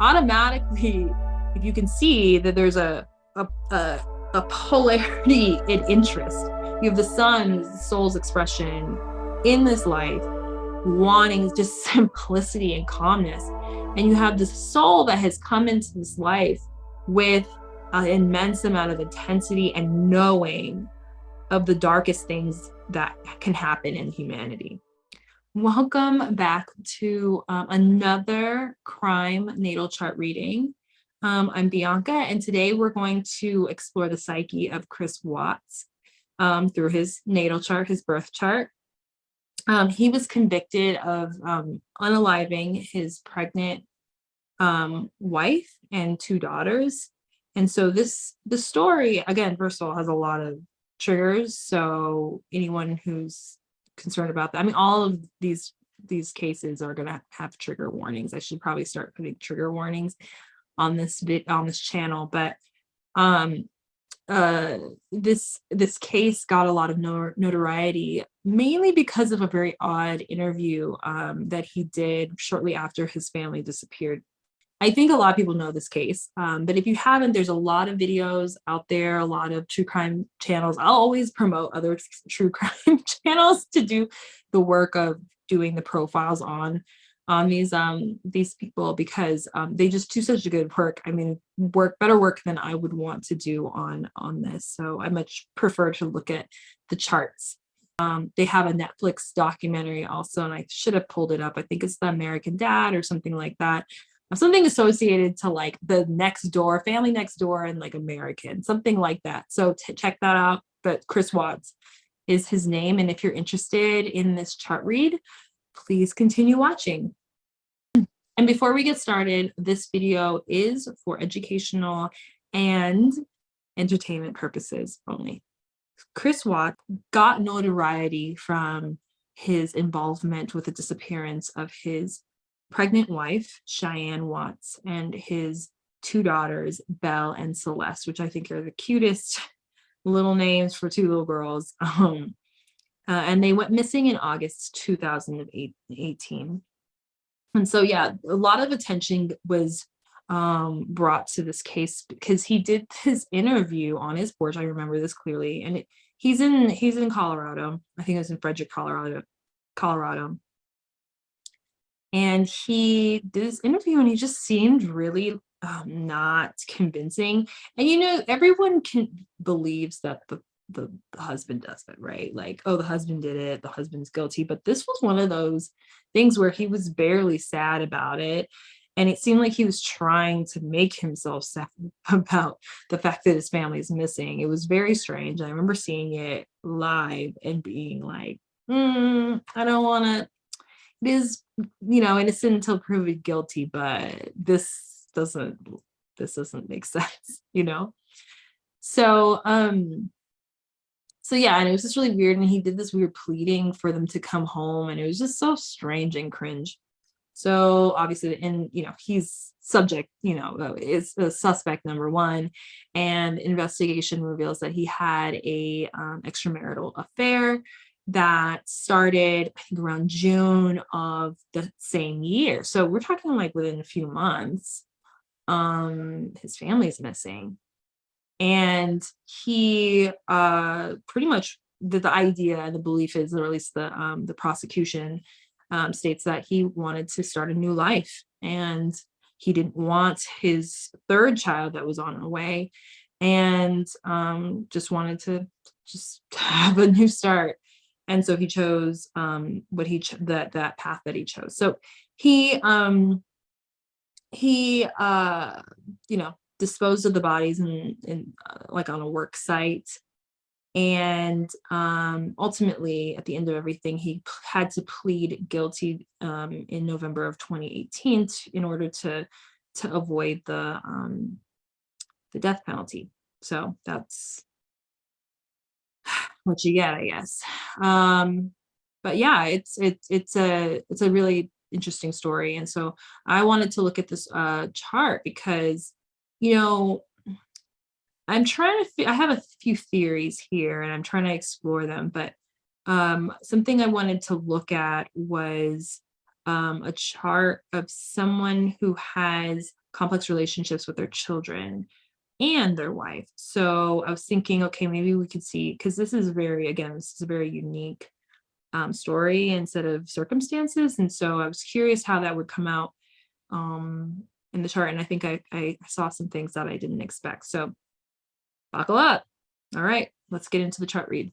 automatically, if you can see that there's a polarity in interest, you have the sun, soul's expression in this life, wanting just simplicity and calmness. And you have this soul that has come into this life with an immense amount of intensity and knowing of the darkest things that can happen in humanity. Welcome back to another crime natal chart reading. I'm Bianca, and today we're going to explore the psyche of Chris Watts through his natal chart, his birth chart. He was convicted of unaliving his pregnant wife and two daughters. And so the story, again, first of all, has a lot of triggers. So anyone who's concerned about that, I mean, all of these cases are going to have trigger warnings. I should probably start putting trigger warnings on this channel. But this case got a lot of notoriety, mainly because of a very odd interview that he did shortly after his family disappeared. I think a lot of people know this case, but if you haven't, there's a lot of videos out there, a lot of true crime channels. I'll always promote other true crime channels to do the work of doing the profiles on these people, because they just do such a good work. I mean, better work than I would want to do on this. So I much prefer to look at the charts. They have a Netflix documentary also, and I should have pulled it up. I think it's The American Dad or something like that. Something associated to like the family next door, and like American, something like that. So check that out. But Chris Watts is his name. And if you're interested in this chart read, please continue watching. And before we get started, this video is for educational and entertainment purposes only. Chris Watts got notoriety from his involvement with the disappearance of his pregnant wife, Shanann Watts, and his two daughters, Belle and Celeste, which I think are the cutest little names for two little girls. And they went missing in August 2018. And so, yeah, a lot of attention was brought to this case because he did his interview on his porch. I remember this clearly. And he's in Colorado. I think it was in Frederick, Colorado. And he did his interview, and he just seemed really not convincing. And everyone believes that the husband does it, right? Like, oh, the husband did it, the husband's guilty. But this was one of those things where he was barely sad about it, and it seemed like he was trying to make himself sad about the fact that his family is missing. It was very strange. I remember seeing it live and being like, I don't want to. It is, innocent until proven guilty, but this doesn't make sense, So, yeah, and it was just really weird. And he did this weird pleading for them to come home, and it was just so strange and cringe. So obviously, and he's subject, is a suspect number one, and investigation reveals that he had a extramarital affair that started, I think, around June of the same year. So we're talking like within a few months, his family's missing. And he pretty much, the idea and the belief is, or at least the prosecution states, that he wanted to start a new life, and he didn't want his third child that was on the way, and just wanted to just have a new start. And so he chose that path that he chose. So he disposed of the bodies in like on a work site. And ultimately, at the end of everything, he had to plead guilty in November of 2018 in order to avoid the death penalty. So that's what you get, I guess. But yeah, it's a really interesting story. And so I wanted to look at this chart because, I'm trying to, I have a few theories here, and I'm trying to explore them, but something I wanted to look at was a chart of someone who has complex relationships with their children and their wife. So I was thinking, okay, maybe we could see, because this is a very unique story and set of circumstances. And so I was curious how that would come out in the chart. And I think I saw some things that I didn't expect. So buckle up. All right, let's get into the chart read.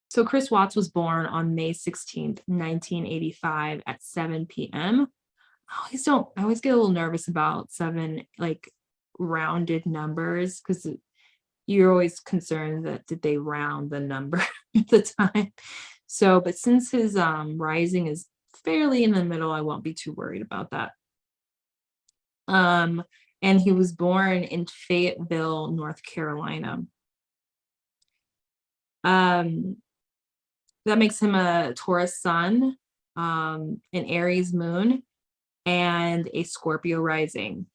So Chris Watts was born on May 16th, 1985 at 7 p.m. I always get a little nervous about 7, like rounded numbers, because you're always concerned that did they round the number at the time. So, but since his rising is fairly in the middle, I won't be too worried about that. And he was born in Fayetteville, North Carolina. That makes him a Taurus sun, an Aries moon, and a Scorpio rising.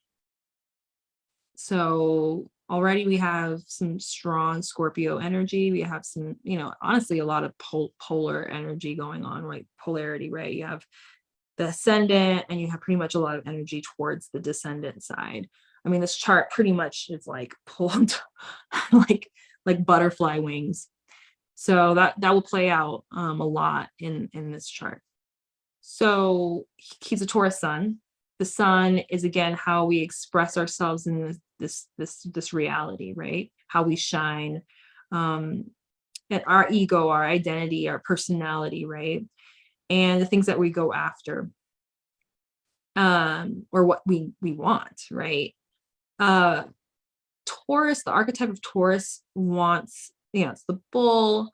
So already we have some strong Scorpio energy. We have some, honestly, a lot of polar energy going on, like polarity, right? You have the ascendant and you have pretty much a lot of energy towards the descendant side. I mean, this chart pretty much is like pulled like butterfly wings. So that will play out a lot in this chart. So he's a Taurus sun. The sun is, again, how we express ourselves in this reality, right? How we shine, and our ego, our identity, our personality, right? And the things that we go after, or what we want, right? Taurus, the archetype of Taurus wants, it's the bull.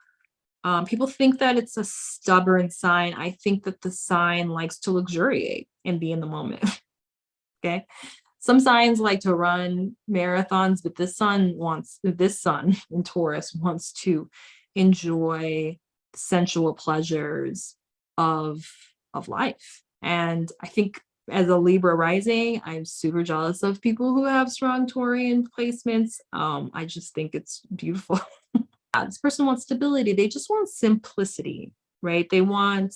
People think that it's a stubborn sign. I think that the sign likes to luxuriate and be in the moment. Okay. Some signs like to run marathons, but this sun in Taurus wants to enjoy sensual pleasures of life. And I think as a Libra rising, I'm super jealous of people who have strong Taurian placements. I just think it's beautiful. This person wants stability. They just want simplicity, right? They want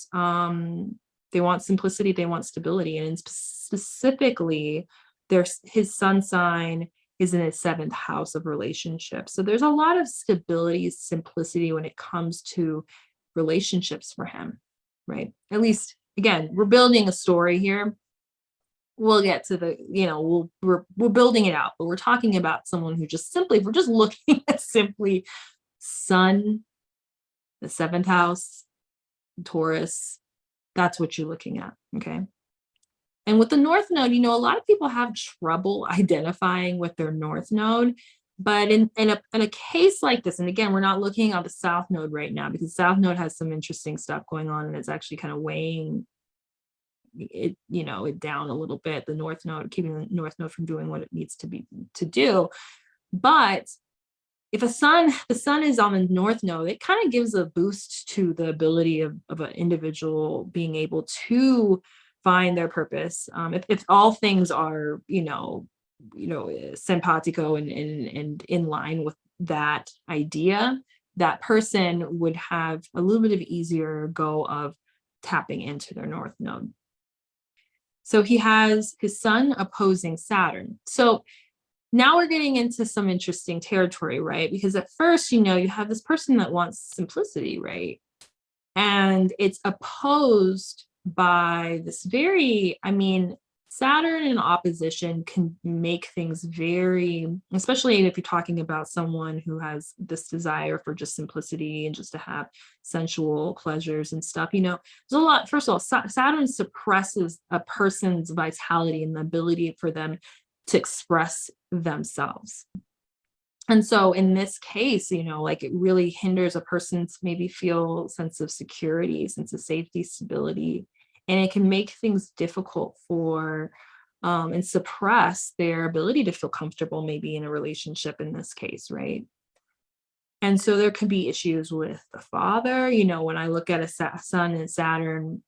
simplicity. They want stability, and specifically, his sun sign is in his 7th house of relationships. So there's a lot of stability, simplicity when it comes to relationships for him, right? At least, again, we're building a story here. We'll get to the, we're building it out, but we're talking about someone who just simply, if we're just looking at simply sun, the 7th house, Taurus, that's what you're looking at, okay? And with the North Node, a lot of people have trouble identifying with their North Node, but in a case like this, and again, we're not looking at the South Node right now, because South Node has some interesting stuff going on, and it's actually kind of weighing it, it down a little bit, the North Node, keeping the North Node from doing what it needs to do. But if the sun is on the North Node, it kind of gives a boost to the ability of an individual being able to find their purpose. If all things are, simpatico and in line with that idea, that person would have a little bit of easier go of tapping into their North Node. So he has his sun opposing Saturn. So now we're getting into some interesting territory, right? Because at first, you have this person that wants simplicity, right? And it's opposed by this Saturn in opposition can make things very, especially if you're talking about someone who has this desire for just simplicity and just to have sensual pleasures and stuff. There's a lot. First of all, Saturn suppresses a person's vitality and the ability for them to express themselves. And so in this case, it really hinders a person's maybe feel sense of security, sense of safety, stability, and it can make things difficult for and suppress their ability to feel comfortable maybe in a relationship in this case, right? And so there could be issues with the father. When I look at a Sun and Saturn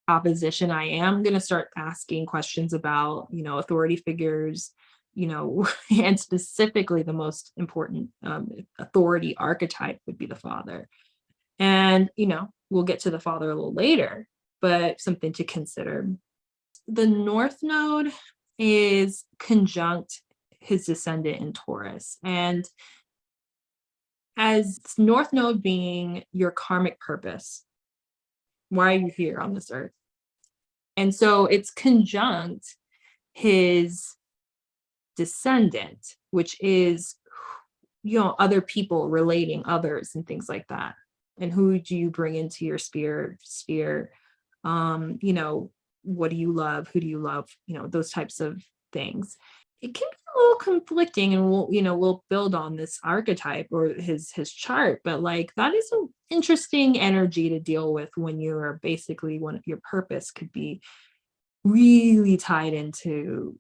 opposition, I am going to start asking questions about, authority figures, and specifically the most important authority archetype would be the father. And, we'll get to the father a little later, but something to consider. the North Node is conjunct his descendant in Taurus. And as North Node being your karmic purpose, why are you here on this earth? And so it's conjunct his descendant, which is, other people, relating others and things like that. And who do you bring into your sphere? What do you love? Who do you love? Those types of things. It can be a little conflicting, and we'll build on this archetype or his chart, but like that is an interesting energy to deal with when you're basically, when your purpose could be really tied into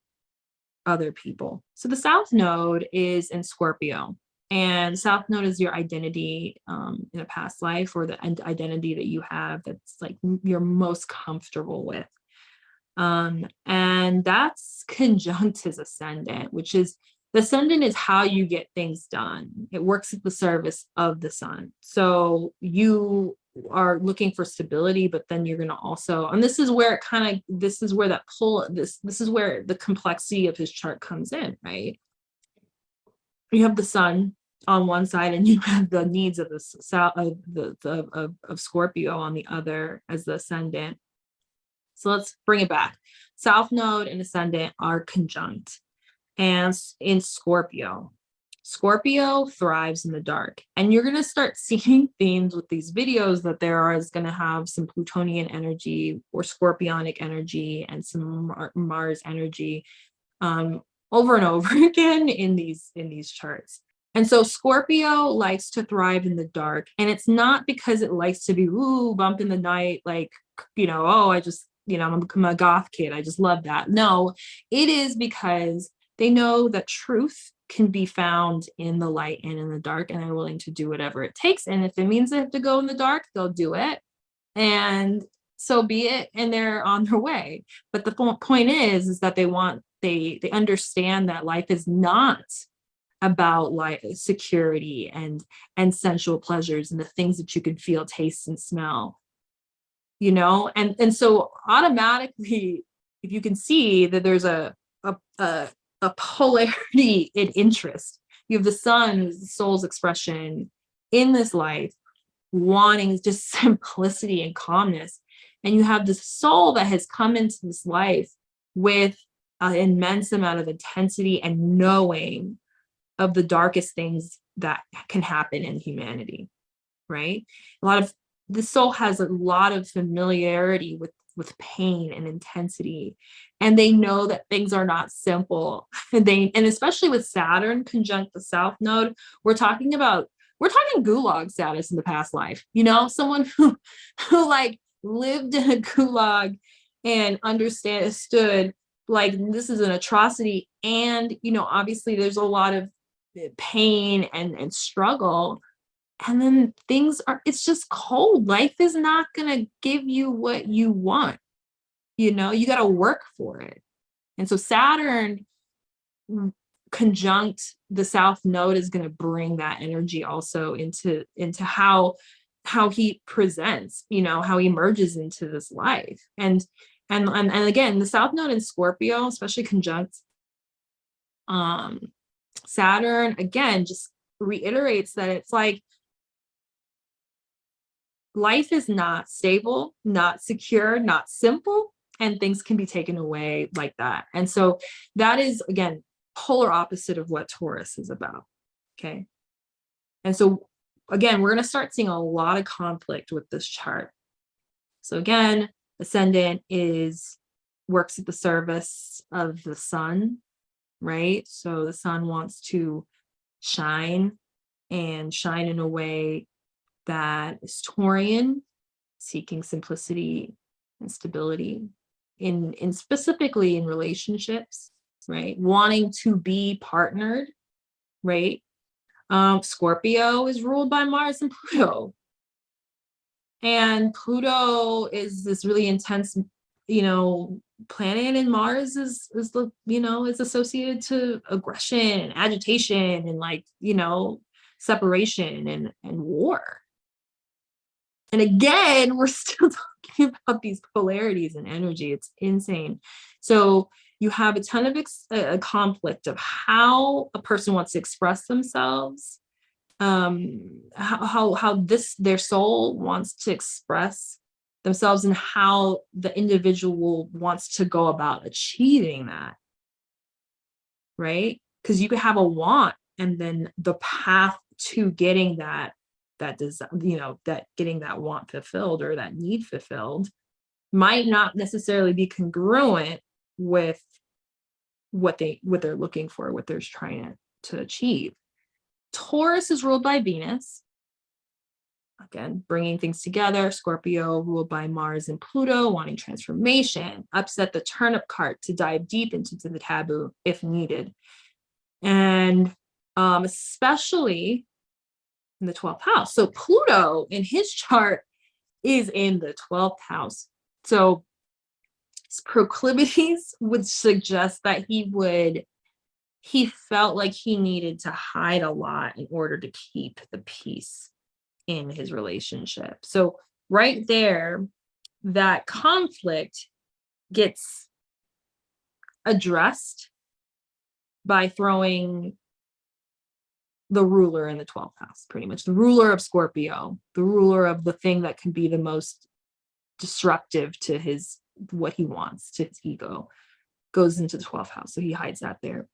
other people. So the South Node is in Scorpio, and South Node is your identity in a past life, or the identity that you have that's like you're most comfortable with. And that's conjunct his ascendant, which is, the ascendant is how you get things done. It works at the service of the sun. So you are looking for stability, but then you're going to also, and this is where this is where the complexity of his chart comes in, right? You have the sun on one side, and you have the needs of the south of Scorpio on the other as the ascendant. So let's bring it back. South Node and ascendant are conjunct. And in Scorpio thrives in the dark. And you're going to start seeing themes with these videos that there is going to have some Plutonian energy or Scorpionic energy and some Mars energy over and over again in these charts. And so Scorpio likes to thrive in the dark. And it's not because it likes to be, bump in the night, like, I just, I'm a goth kid, I just love that. No, it is because they know that truth can be found in the light and in the dark, and they're willing to do whatever it takes. And if it means they have to go in the dark, they'll do it. And so be it, and they're on their way. But the point is that they understand that life is not about like security and sensual pleasures and the things that you can feel, taste, and smell. And so automatically, if you can see that there's a polarity in interest, you have the sun, the soul's expression in this life, wanting just simplicity and calmness, and you have the soul that has come into this life with an immense amount of intensity and knowing of the darkest things that can happen in humanity, right? The soul has a lot of familiarity with pain and intensity, and they know that things are not simple. And especially with Saturn conjunct the South Node, we're talking gulag status in the past life. Someone who like lived in a gulag and understood like this is an atrocity, and obviously there's a lot of pain and struggle. And then it's just cold. Life is not going to give you what you want. You got to work for it. And so Saturn conjunct the South Node is going to bring that energy also into how he presents, how he emerges into this life. And again, the South Node in Scorpio, especially conjunct Saturn, again, just reiterates that it's like, life is not stable, not secure, not simple, and things can be taken away like that. And so that is, again, polar opposite of what Taurus is about. Okay. And so, again, we're going to start seeing a lot of conflict with this chart. So again, ascendant works at the service of the sun, right? So the sun wants to shine in a way that is Taurian, seeking simplicity and stability in specifically in relationships, right? Wanting to be partnered, right? Scorpio is ruled by Mars and Pluto. And Pluto is this really intense, planet, and Mars is associated to aggression and agitation and like, separation and war. And again, we're still talking talking about these polarities and energy. It's insane. So you have a ton of a conflict of how a person wants to express themselves, how this their soul wants to express themselves, and how the individual wants to go about achieving that, right? Because you could have a want, and then the path to getting that that getting that want fulfilled or that need fulfilled might not necessarily be congruent with what they're looking for, what they're trying to achieve. Taurus is ruled by Venus, again bringing things together. Scorpio ruled by Mars and Pluto, wanting transformation, upset the turnip cart to dive deep into the taboo if needed. And especially in the 12th house. So Pluto in his chart is in the 12th house. So his proclivities would suggest that he felt like he needed to hide a lot in order to keep the peace in his relationship. So right there, that conflict gets addressed by throwing the ruler in the 12th house, pretty much the ruler of Scorpio, the ruler of the thing that can be the most disruptive to what he wants, to his ego, goes into the 12th house. So he hides that there.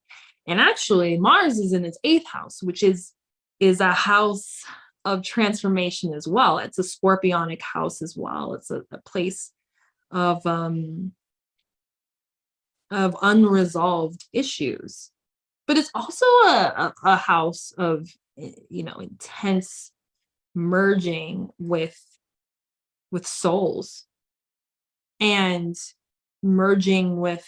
And actually Mars is in its 8th house, which is a house of transformation as well. It's a scorpionic house as well. It's a place of unresolved issues. But it's also a house of, intense merging with souls and merging with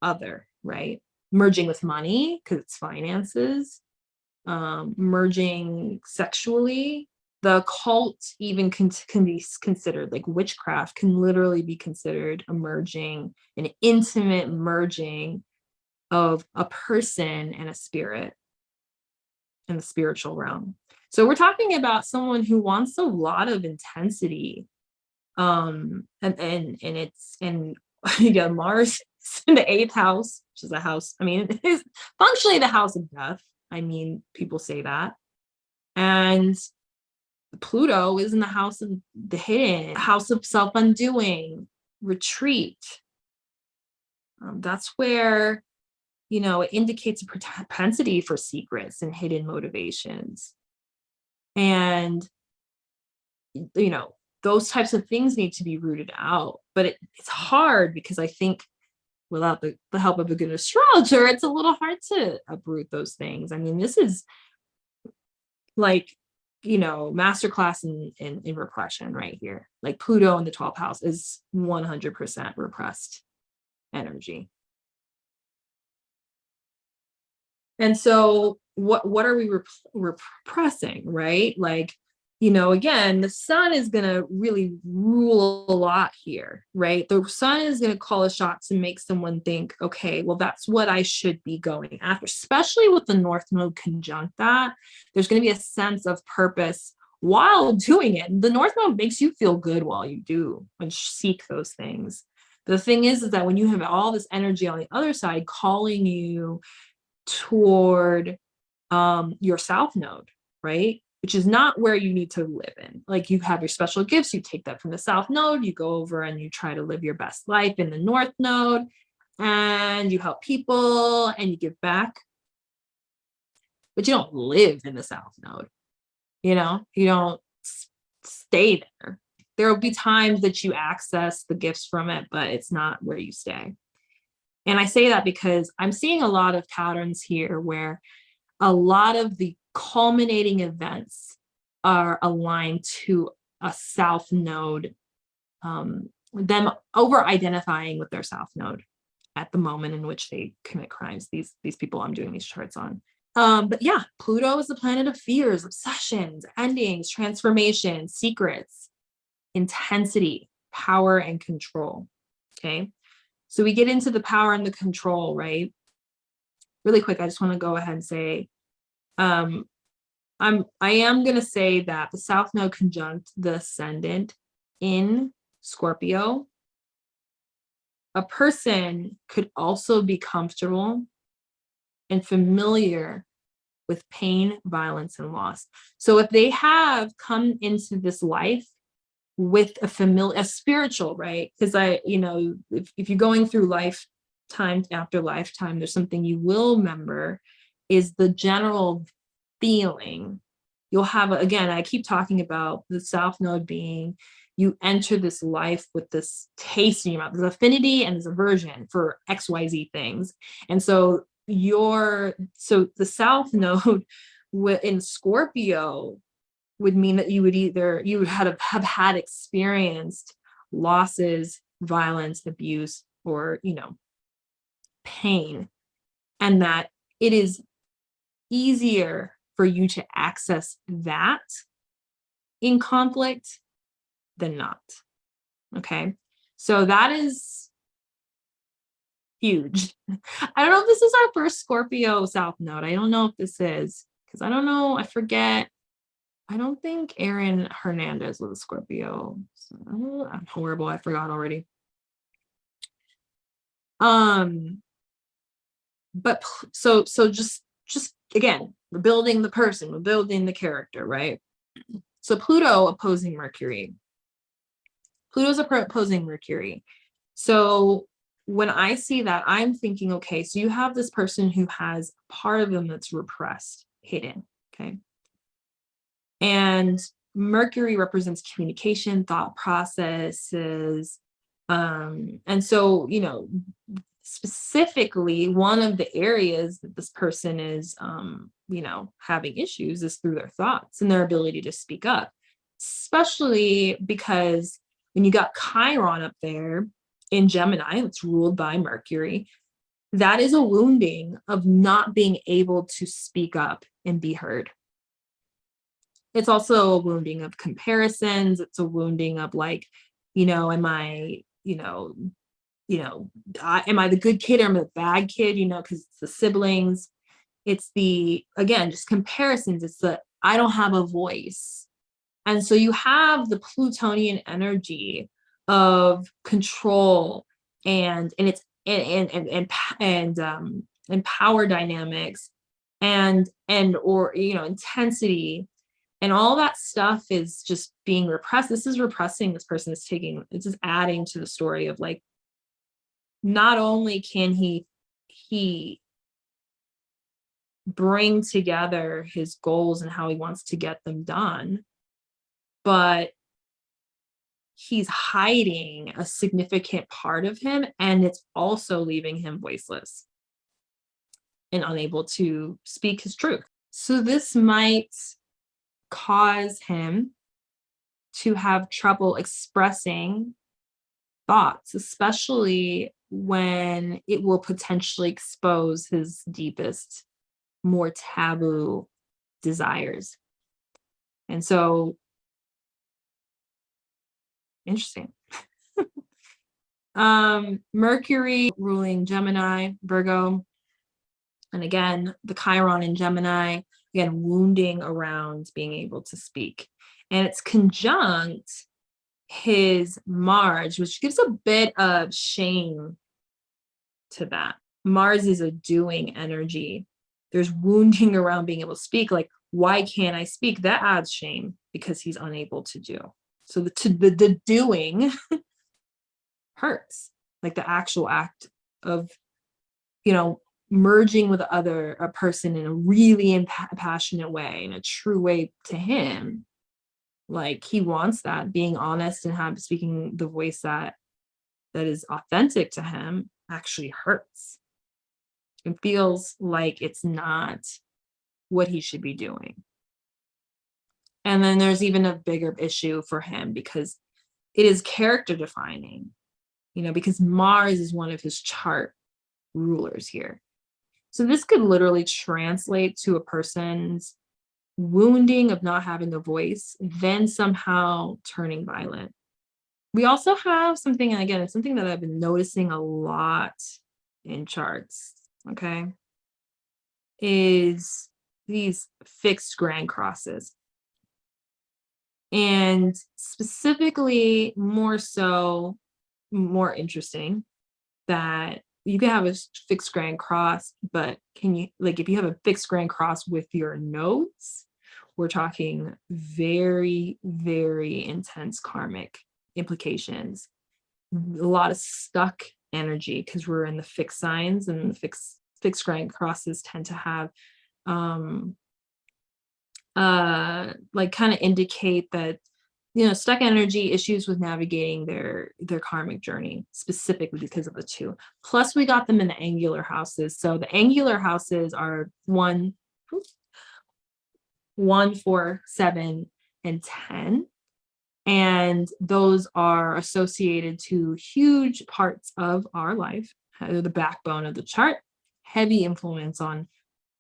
right? Merging with money because it's finances, merging sexually. The occult even can be considered, like witchcraft can literally be considered a merging, an intimate merging of a person and a spirit in the spiritual realm. So we're talking about someone who wants a lot of intensity. And Mars is in the 8th house, which is a house. I mean, it is functionally the house of death. I mean, people say that. And Pluto is in the house of the hidden, house of self-undoing, retreat. That's where it indicates a propensity for secrets and hidden motivations. And, those types of things need to be rooted out. But it's hard because I think without the help of a good astrologer, it's a little hard to uproot those things. I mean, this is like, masterclass in repression right here. Like Pluto in the 12th house is 100% repressed energy. And so what are we repressing, right? Like, again, the sun is going to really rule a lot here, right? The sun is going to call a shot to make someone think, okay, well, that's what I should be going after, especially with the North Node conjunct that. There's going to be a sense of purpose while doing it. The North Node makes you feel good while you do and seek those things. The thing is that when you have all this energy on the other side calling you toward your South Node, right? Which is not where you need to live in. Like you have your special gifts, you take that from the South Node, you go over and you try to live your best life in the North Node, and you help people and you give back. But you don't live in the South Node. You don't stay there. There will be times that you access the gifts from it, but it's not where you stay. And I say that because I'm seeing a lot of patterns here where a lot of the culminating events are aligned to a South Node, them over-identifying with their South Node at the moment in which they commit crimes, these people I'm doing these charts on. But yeah, Pluto is the planet of fears, obsessions, endings, transformation, secrets, intensity, power, and control. Okay. So we get into the power and the control, right? Really quick, I just want to go ahead and say, I am going to say that the South Node conjunct the ascendant in Scorpio, a person could also be comfortable and familiar with pain, violence, and loss. So if they have come into this life with a spiritual, right? Because if you're going through lifetime after lifetime, there's something you will remember is the general feeling. You'll have, again, I keep talking about the South Node being, you enter this life with this taste in your mouth. There's affinity and there's aversion for XYZ things. And so the South Node in Scorpio would mean that you would have had experienced losses, violence, abuse, or pain, and that it is easier for you to access that in conflict than not. Okay, so that is huge. I don't know if this is our first Scorpio South Node. I don't know if this is, because I don't know, I forget. I don't think Aaron Hernandez was a Scorpio. So, I'm horrible. I forgot already. But so just again, we're building the person, we're building the character, right? So Pluto opposing Mercury. Pluto's opposing Mercury. So when I see that, I'm thinking, okay, so you have this person who has part of them that's repressed, hidden, okay? And Mercury represents communication, thought processes. And so, specifically, one of the areas that this person is, having issues is through their thoughts and their ability to speak up, especially because when you got Chiron up there in Gemini, it's ruled by Mercury, that is a wounding of not being able to speak up and be heard. It's also a wounding of comparisons. It's a wounding of like, am I, am I the good kid or am I the bad kid? Because it's the siblings. It's again, just comparisons. It's I don't have a voice. And so you have the Plutonian energy of control and it's and power dynamics and intensity. And all that stuff is just being repressed. This is repressing. This person is it's just adding to the story of like, not only can he bring together his goals and how he wants to get them done, but he's hiding a significant part of him, and it's also leaving him voiceless and unable to speak his truth. So this might cause him to have trouble expressing thoughts, especially when it will potentially expose his deepest, more taboo desires. And so, interesting. Mercury ruling Gemini, Virgo, and again, the Chiron in Gemini, again, wounding around being able to speak. And it's conjunct his Mars, which gives a bit of shame to that. Mars is a doing energy. There's wounding around being able to speak. Like, why can't I speak? That adds shame because he's unable to do. So the doing hurts, like the actual act of, merging with a person in a really passionate way, in a true way to him. Like he wants that, being honest and speaking the voice that is authentic to him actually hurts. It feels like it's not what he should be doing. And then there's even a bigger issue for him because it is character defining, because Mars is one of his chart rulers here. So this could literally translate to a person's wounding of not having a voice, then somehow turning violent. We also have something, and again, it's something that I've been noticing a lot in charts, okay, is these fixed grand crosses. And specifically, more interesting, that you can have a fixed grand cross, but can you, like, if you have a fixed grand cross with your nodes, we're talking very, very intense karmic implications. A lot of stuck energy because we're in the fixed signs, and the fixed grand crosses tend to have um like kind of indicate that, stuck energy, issues with navigating their karmic journey, specifically because of the two. Plus we got them in the angular houses. So the angular houses are 1, 4, 7, and 10, and those are associated to huge parts of our life. They're the backbone of the chart, heavy influence on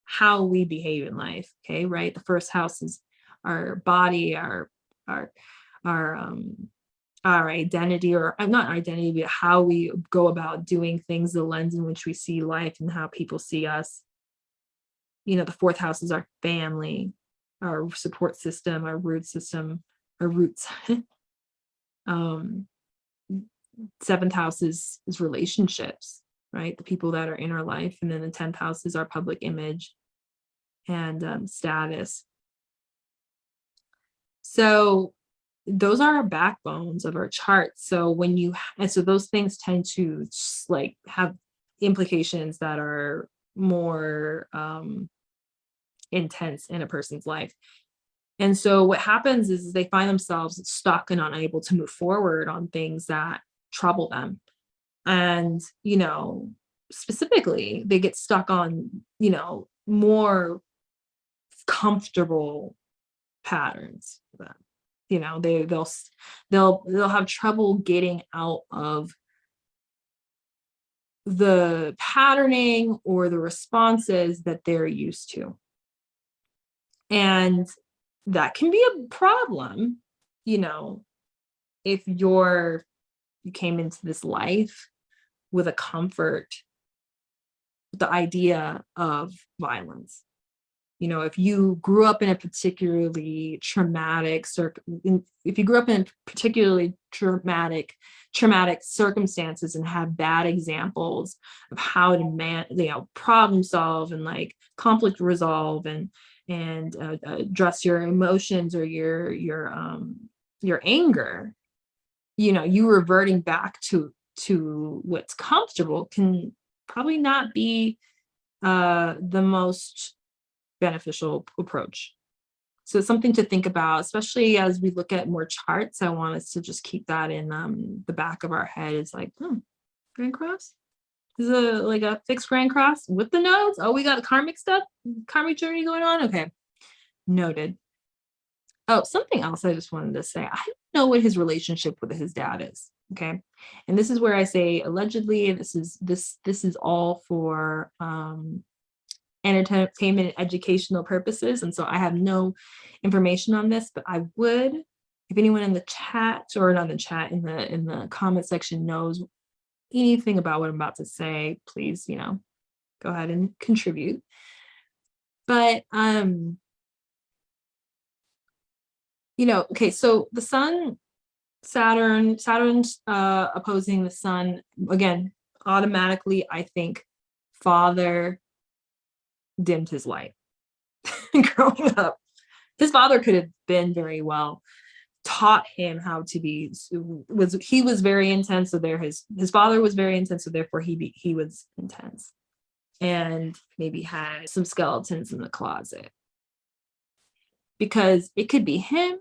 how we behave in life. Okay, right? The first house is our body, our our identity, or not identity, but how we go about doing things, the lens in which we see life and how people see us. The fourth house is our family, our support system, our root system, our roots. um Seventh house is relationships, right? The people that are in our life. And then the 10th house is our public image and status. So those are our backbones of our chart. So so those things tend to like have implications that are more intense in a person's life. And so what happens is they find themselves stuck and unable to move forward on things that trouble them. And, specifically, they get stuck on, more comfortable patterns for them. They'll have trouble getting out of the patterning or the responses that they're used to. And that can be a problem, if you came into this life with a comfort, the idea of violence. If you grew up in a particularly if you grew up in particularly traumatic circumstances and have bad examples of how to problem solve and like conflict resolve and address your emotions or your anger, you reverting back to what's comfortable can probably not be the most beneficial approach. So it's something to think about, especially as we look at more charts. I want us to just keep that in the back of our head. It's like, grand cross is like a fixed grand cross with the nodes. Oh, we got the karmic stuff, karmic journey going on. Okay, noted. Oh, something else I just wanted to say. I don't know what his relationship with his dad is. Okay, and this is where I say allegedly. This is all for entertainment educational purposes, and so I have no information on this, but I would, if anyone in the chat, or not in the chat, in the comment section, knows anything about what I'm about to say, please go ahead and contribute. But okay, so the Saturn's opposing the sun again. Automatically I think father dimmed his light. Growing up, his father could have been very well taught him how to be. He was very intense, so his father was very intense, so therefore he was intense, and maybe had some skeletons in the closet, because it could be him.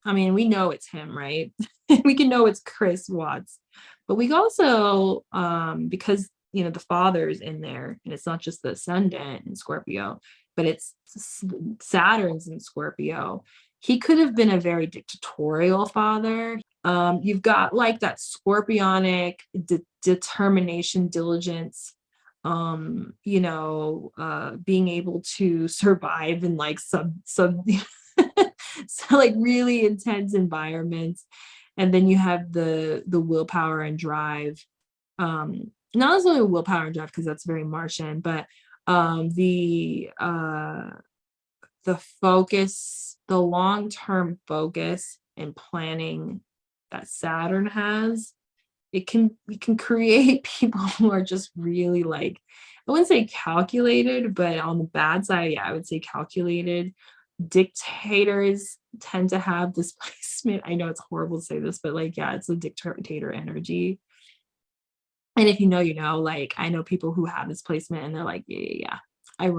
I mean, we know it's him, right? We can know it's Chris Watts, but we also because the father's in there, and it's not just the ascendant in Scorpio, but it's Saturn's in Scorpio. He could have been a very dictatorial father. You've got like that scorpionic determination, diligence, being able to survive in like some so like really intense environments. And then you have the willpower and drive. Not necessarily willpower and drive, because that's very Martian, but the focus, the long-term focus, and planning that Saturn has, it can create people who are just really like, I wouldn't say calculated, but on the bad side, yeah, I would say calculated. Dictators tend to have this placement. I know it's horrible to say this, but like, yeah, it's a dictator energy. And if you know, you know, like I know people who have this placement and they're like, yeah, yeah, yeah. I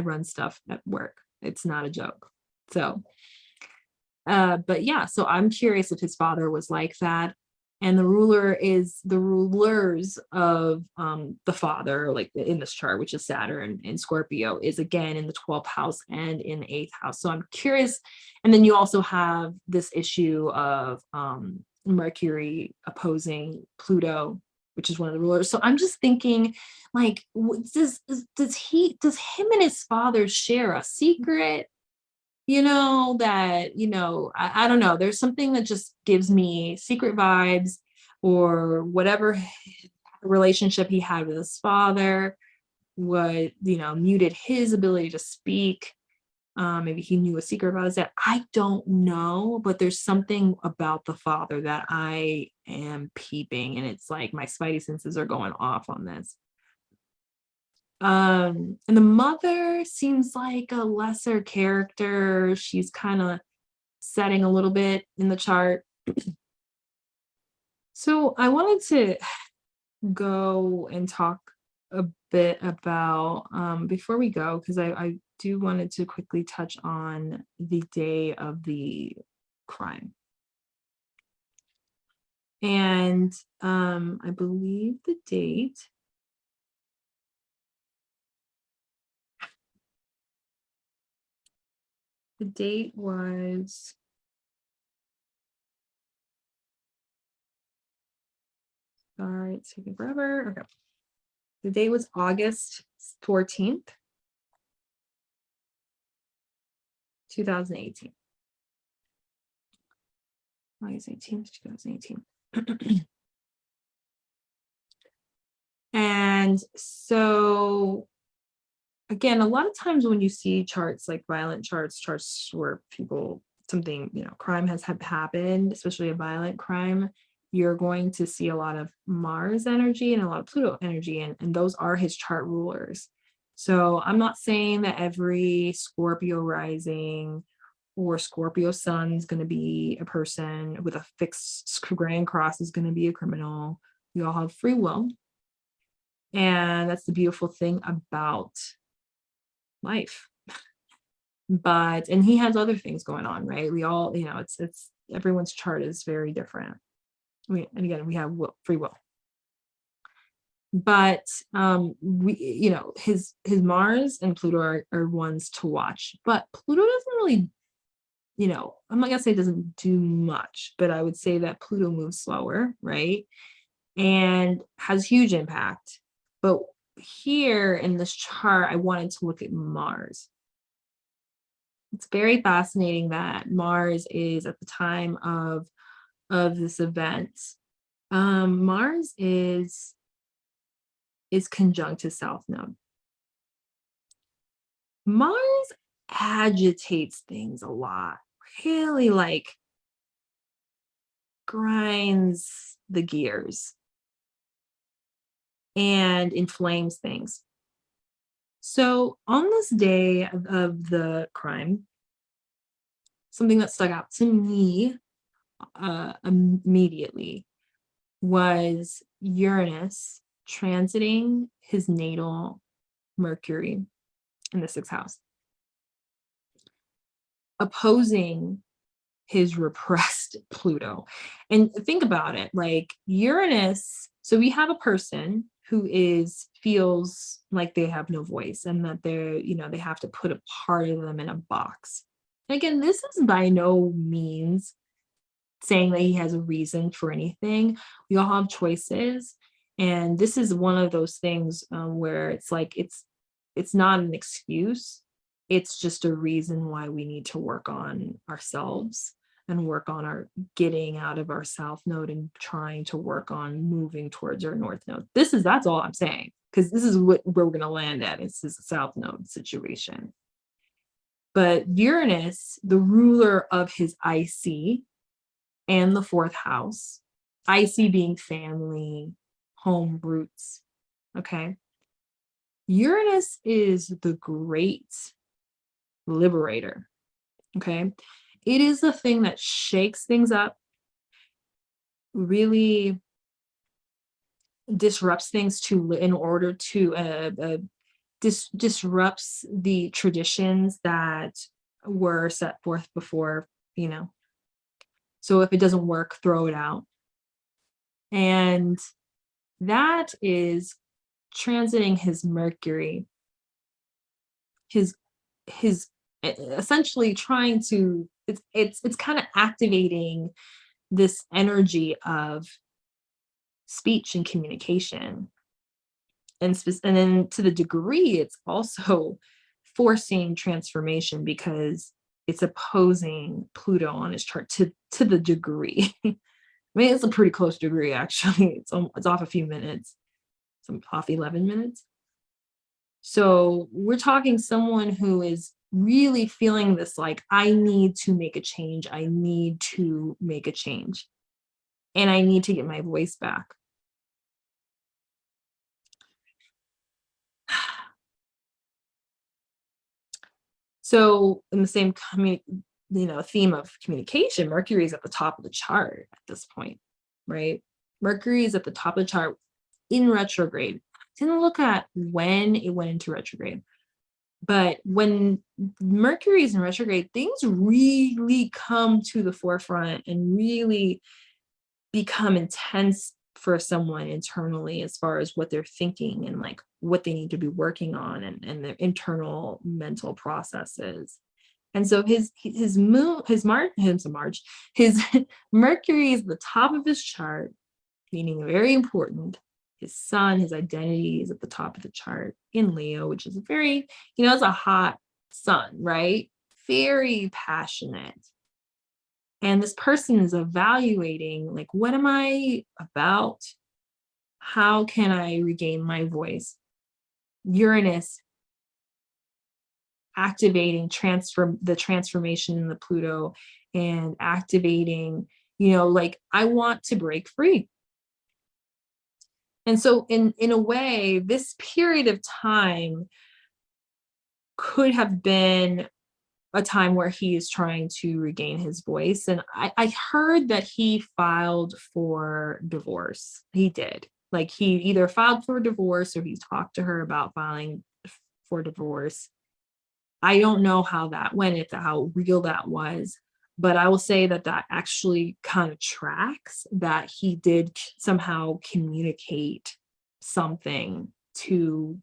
run stuff at work. It's not a joke. So but yeah, so I'm curious if his father was like that. And the rulers of the father, like in this chart, which is Saturn in Scorpio, is again in the 12th house and in the 8th house. So I'm curious. And then you also have this issue of Mercury opposing Pluto, which is one of the rulers. So I'm just thinking, like, does him and his father share a secret? That, I don't know. There's something that just gives me secret vibes, or whatever relationship he had with his father, what, muted his ability to speak. Maybe he knew a secret about his dad. I don't know, but there's something about the father that I am peeping, and it's like my spidey senses are going off on this. And the mother seems like a lesser character. She's kind of setting a little bit in the chart. So I wanted to go and talk a bit about, before we go, because I do wanted to quickly touch on the day of the crime. And I believe the date was, sorry, it's taking forever. Okay. The date was August 14th, 2018. August 18th, 2018. And so, again, a lot of times when you see charts, like violent charts where crime has happened, especially a violent crime, you're going to see a lot of Mars energy and a lot of Pluto energy, and those are his chart rulers. So I'm not saying that every Scorpio rising or Scorpio sun is going to be a person with a fixed grand cross is going to be a criminal. We all have free will. And that's the beautiful thing about life. And he has other things going on, right? We all, it's everyone's chart is very different. And again, we have free will. But his Mars and Pluto are ones to watch. But Pluto doesn't really, I'm not gonna say it doesn't do much, but I would say that Pluto moves slower, right? And has huge impact. But here in this chart, I wanted to look at Mars. It's very fascinating that Mars is at the time of this event. Mars is conjunct to South Node. Mars agitates things a lot, really like grinds the gears and inflames things. So on this day of the crime, something that stuck out to me immediately was Uranus transiting his natal Mercury in the 6th house, opposing his repressed Pluto. And think about it, like Uranus, so we have a person who feels like they have no voice, and that they have to put a part of them in a box. And again, this is by no means saying that he has a reason for anything. We all have choices, and this is one of those things where it's like it's not an excuse. It's just a reason why we need to work on ourselves and work on our getting out of our South Node and trying to work on moving towards our North Node. That's all I'm saying, because this is where we're going to land at. It's this South Node situation. But Uranus, the ruler of his IC, and the fourth house. I see being family, home, roots. Okay. Uranus is the great liberator. Okay. It is the thing that shakes things up, really disrupts things in order to disrupts the traditions that were set forth before, you know. So if it doesn't work, throw it out. And that is transiting his Mercury, his essentially trying to, it's kind of activating this energy of speech and communication. And then to the degree it's also forcing transformation because it's opposing Pluto on his chart to the degree. I mean, it's a pretty close degree actually. It's off a few minutes. It's off 11 minutes. So we're talking someone who is really feeling this, like, I need to make a change. I need to make a change. And I need to get my voice back. So in the same theme of communication, Mercury is at the top of the chart at this point, right? Mercury is at the top of the chart in retrograde. Didn't look at when it went into retrograde, but when Mercury is in retrograde, things really come to the forefront and really become intense for someone internally as far as what they're thinking and like what they need to be working on and their internal mental processes. And so his moon, his March, his Mercury is the top of his chart, meaning very important. His sun, his identity is at the top of the chart in Leo, which is very, it's a hot sun, right? Very passionate. And this person is evaluating, like, what am I about? How can I regain my voice? Uranus activating the transformation in the Pluto and activating, like, I want to break free. And so in a way, this period of time could have been a time where he is trying to regain his voice. And I heard that he filed for divorce. He did. Like, he either filed for divorce or he talked to her about filing for divorce. I don't know how that went, how real that was, but I will say that actually kind of tracks that he did somehow communicate something to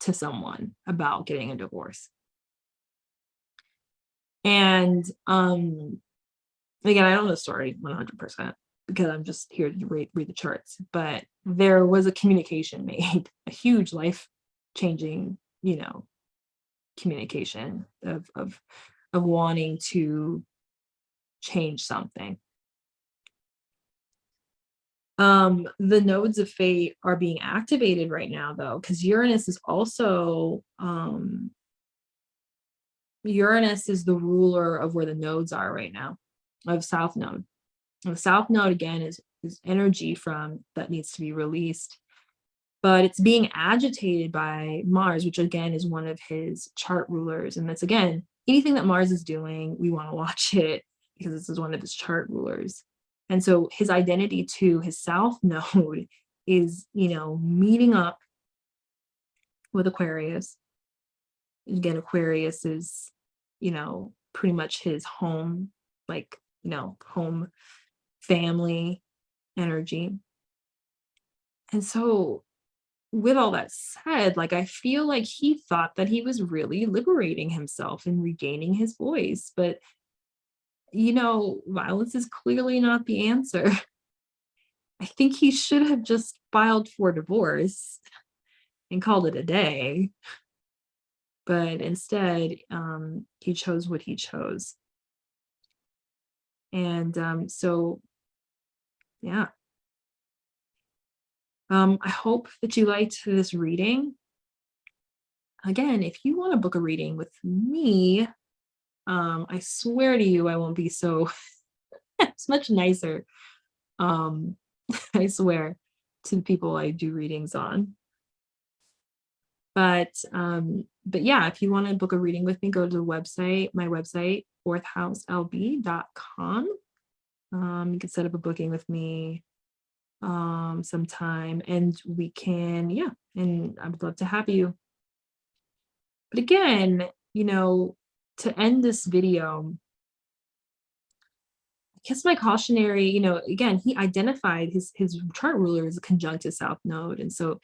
someone about getting a divorce. And again, I don't know the story 100% because I'm just here to read the charts, but there was a communication made, a huge life-changing, communication of wanting to change something. The nodes of fate are being activated right now, though, because Uranus is also Uranus is the ruler of where the nodes are right now, of South Node. And the South Node, again, is energy from that needs to be released, but it's being agitated by Mars, which again is one of his chart rulers. And that's, again, anything that Mars is doing, we want to watch it because this is one of his chart rulers. And so his identity too, his South Node is, meeting up with Aquarius. Again, Aquarius is, pretty much his home, like, home, family energy. And so with all that said, like, I feel like he thought that he was really liberating himself and regaining his voice, but violence is clearly not the answer. I think he should have just filed for divorce and called it a day. But instead, he chose what he chose. And so, yeah. I hope that you liked this reading. Again, if you want to book a reading with me, I swear to you, I won't be so It's much nicer. Um, I swear, to the people I do readings on. But yeah, if you want to book a reading with me, go to the website, my website, fourthhouselb.com. You can set up a booking with me sometime, and we can, yeah, and I would love to have you. But again, to end this video, I guess my cautionary, again, he identified his chart ruler as a conjunct to South Node. And so,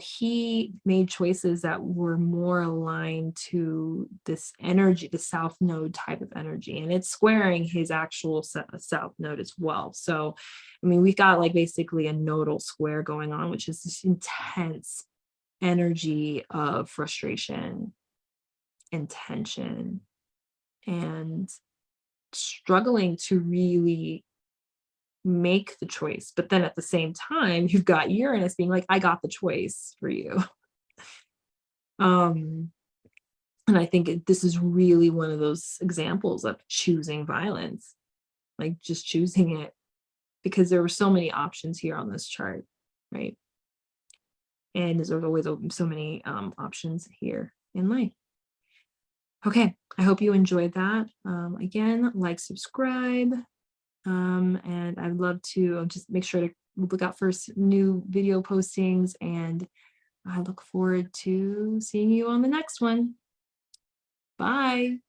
he made choices that were more aligned to this energy, the South Node type of energy. And it's squaring his actual South Node as well. So, I mean, we've got like basically a nodal square going on, which is this intense energy of frustration and tension and struggling to really make the choice. But then at the same time, you've got Uranus being like, I got the choice for you. Um, and I think this is really one of those examples of choosing violence, like just choosing it, because there were so many options here on this chart, right? And there's always so many options here in life. Okay, I hope you enjoyed that. Again, like, subscribe, and I'd love to just make sure to look out for new video postings, and I look forward to seeing you on the next one. Bye.